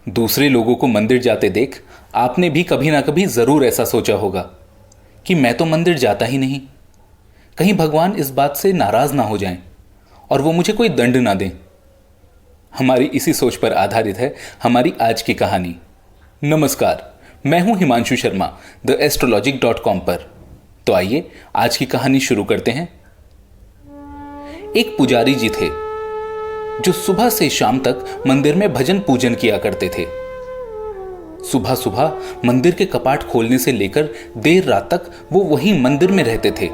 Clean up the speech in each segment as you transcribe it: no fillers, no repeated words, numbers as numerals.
दूसरे लोगों को मंदिर जाते देख आपने भी कभी ना कभी जरूर ऐसा सोचा होगा कि मैं तो मंदिर जाता ही नहीं, कहीं भगवान इस बात से नाराज ना हो जाएं और वो मुझे कोई दंड ना दें। हमारी इसी सोच पर आधारित है हमारी आज की कहानी। नमस्कार, मैं हूं हिमांशु शर्मा theastrologic.com पर। तो आइए आज की कहानी शुरू करते हैं। एक पुजारी जी थे जो सुबह से शाम तक मंदिर में भजन पूजन किया करते थे। सुबह सुबह मंदिर के कपाट खोलने से लेकर देर रात तक वो वहीं मंदिर में रहते थे।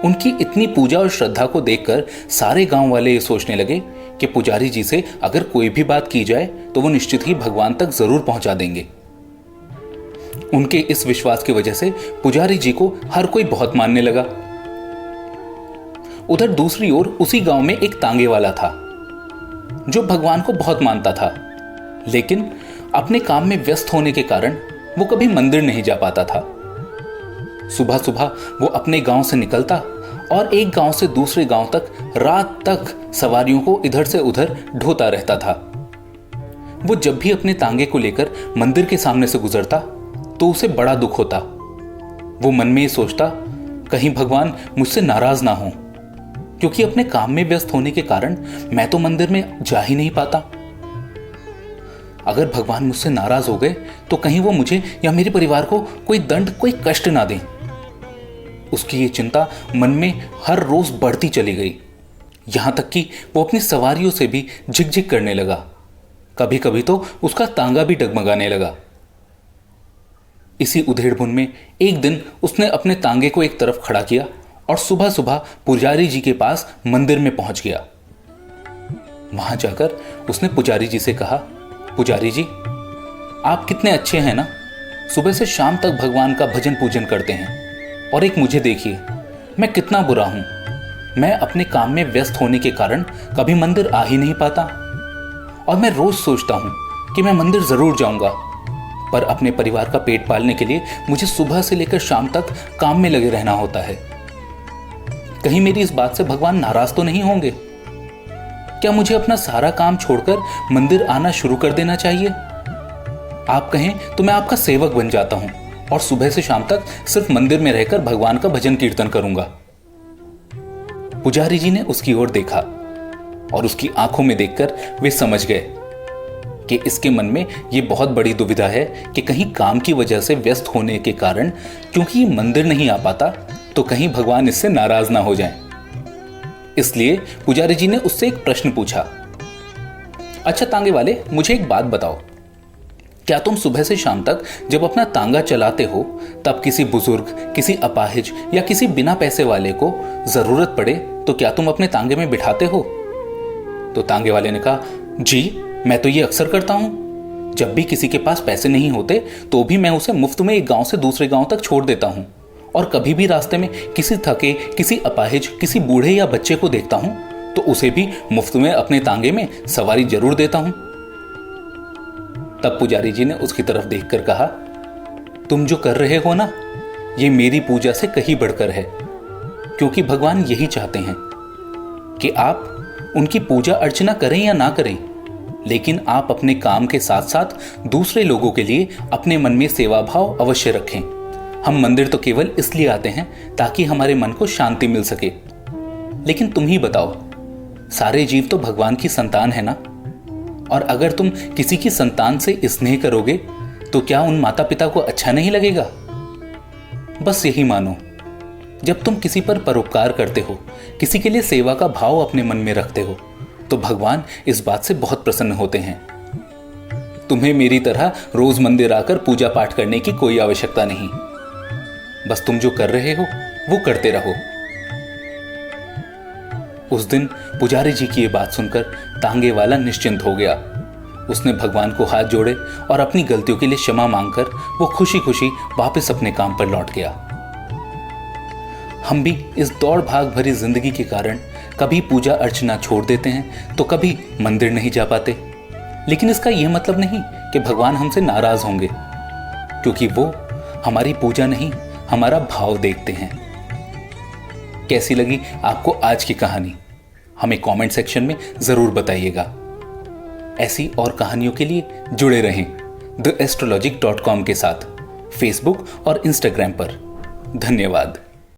उनकी इतनी पूजा और श्रद्धा को देखकर सारे गांव वाले ये सोचने लगे कि पुजारी जी से अगर कोई भी बात की जाए तो वो निश्चित ही भगवान तक जरूर पहुंचा देंगे। उनके इस विश्वास की वजह से पुजारी जी को हर कोई बहुत मानने लगा। उधर दूसरी ओर उसी गांव में एक तांगे वाला था जो भगवान को बहुत मानता था, लेकिन अपने काम में व्यस्त होने के कारण वो कभी मंदिर नहीं जा पाता था। सुबह सुबह वो अपने गांव से निकलता और एक गांव से दूसरे गांव तक रात तक सवारियों को इधर से उधर ढोता रहता था। वो जब भी अपने तांगे को लेकर मंदिर के सामने से गुजरता तो उसे बड़ा दुख होता। वो मन में ये सोचता, कहीं भगवान मुझसे नाराज ना हो, क्योंकि अपने काम में व्यस्त होने के कारण मैं तो मंदिर में जा ही नहीं पाता। अगर भगवान मुझसे नाराज हो गए तो कहीं वो मुझे या मेरे परिवार को कोई दंड, कोई कष्ट ना दें। उसकी ये चिंता मन में हर रोज बढ़ती चली गई, यहां तक कि वो अपनी सवारियों से भी झिकझिक करने लगा। कभी कभी तो उसका तांगा भी डगमगाने लगा। इसी उधेड़बुन में एक दिन उसने अपने तांगे को एक तरफ खड़ा किया और सुबह सुबह पुजारी जी के पास मंदिर में पहुंच गया। वहां जाकर उसने पुजारी जी से कहा, पुजारी जी, आप कितने अच्छे हैं ना, सुबह से शाम तक भगवान का भजन पूजन करते हैं, और एक मुझे देखिए, मैं कितना बुरा हूं। मैं अपने काम में व्यस्त होने के कारण कभी मंदिर आ ही नहीं पाता, और मैं रोज सोचता हूं कि मैं मंदिर जरूर जाऊंगा, पर अपने परिवार का पेट पालने के लिए मुझे सुबह से लेकर शाम तक काम में लगे रहना होता है। कहीं मेरी इस बात से भगवान नाराज तो नहीं होंगे? क्या मुझे अपना सारा काम छोड़कर मंदिर आना शुरू कर देना चाहिए? आप कहें तो मैं आपका सेवक बन जाता हूं और सुबह से शाम तक सिर्फ मंदिर में रहकर भगवान का भजन कीर्तन करूंगा। पुजारी जी ने उसकी ओर देखा और उसकी आंखों में देखकर वे समझ गए कि इसके मन में यह बहुत बड़ी दुविधा है कि कहीं काम की वजह से व्यस्त होने के कारण क्योंकि ये मंदिर नहीं आ पाता तो कहीं भगवान इससे नाराज ना हो जाएं। इसलिए पुजारी जी ने उससे एक प्रश्न पूछा, अच्छा तांगे वाले, मुझे एक बात बताओ, क्या तुम सुबह से शाम तक जब अपना तांगा चलाते हो तब किसी बुजुर्ग, किसी अपाहिज या किसी बिना पैसे वाले को जरूरत पड़े तो क्या तुम अपने तांगे में बिठाते हो? तो तांगे वाले ने कहा, जी मैं तो ये अक्सर करता हूं। जब भी किसी के पास पैसे नहीं होते तो भी मैं उसे मुफ्त में एक गांव से दूसरे गांव तक छोड़ देता हूं, और कभी भी रास्ते में किसी थके, किसी अपाहिज, किसी बूढ़े या बच्चे को देखता हूं तो उसे भी मुफ्त में अपने तांगे में सवारी जरूर देता हूं। तब पुजारी जी ने उसकी तरफ देखकर कहा, तुम जो कर रहे हो ना, ये मेरी पूजा से कहीं बढ़कर है, क्योंकि भगवान यही चाहते हैं कि आप उनकी पूजा अर्चना करें या ना करें, लेकिन आप अपने काम के साथ साथ दूसरे लोगों के लिए अपने मन में सेवा भाव अवश्य रखें। हम मंदिर तो केवल इसलिए आते हैं ताकि हमारे मन को शांति मिल सके, लेकिन तुम ही बताओ, सारे जीव तो भगवान की संतान है ना, और अगर तुम किसी की संतान से स्नेह करोगे तो क्या उन माता पिता को अच्छा नहीं लगेगा? बस यही मानो, जब तुम किसी पर परोपकार करते हो, किसी के लिए सेवा का भाव अपने मन में रखते हो, तो भगवान इस बात से बहुत प्रसन्न होते हैं। तुम्हें मेरी तरह रोज मंदिर आकर पूजा पाठ करने की कोई आवश्यकता नहीं, बस तुम जो कर रहे हो वो करते रहो। उस दिन पुजारी जी की ये बात सुनकर तांगे वाला निश्चिंत हो गया। उसने भगवान को हाथ जोड़े और अपनी गलतियों के लिए क्षमा मांगकर वो खुशी खुशी वापस अपने काम पर लौट गया। हम भी इस दौड़ भाग भरी जिंदगी के कारण कभी पूजा अर्चना छोड़ देते हैं तो कभी मंदिर नहीं जा पाते, लेकिन इसका यह मतलब नहीं कि भगवान हमसे नाराज होंगे, क्योंकि वो हमारी पूजा नहीं, हमारा भाव देखते हैं। कैसी लगी आपको आज की कहानी? हमें कमेंट सेक्शन में जरूर बताइएगा। ऐसी और कहानियों के लिए जुड़े रहें theastrologic.com के साथ फेसबुक और इंस्टाग्राम पर। धन्यवाद।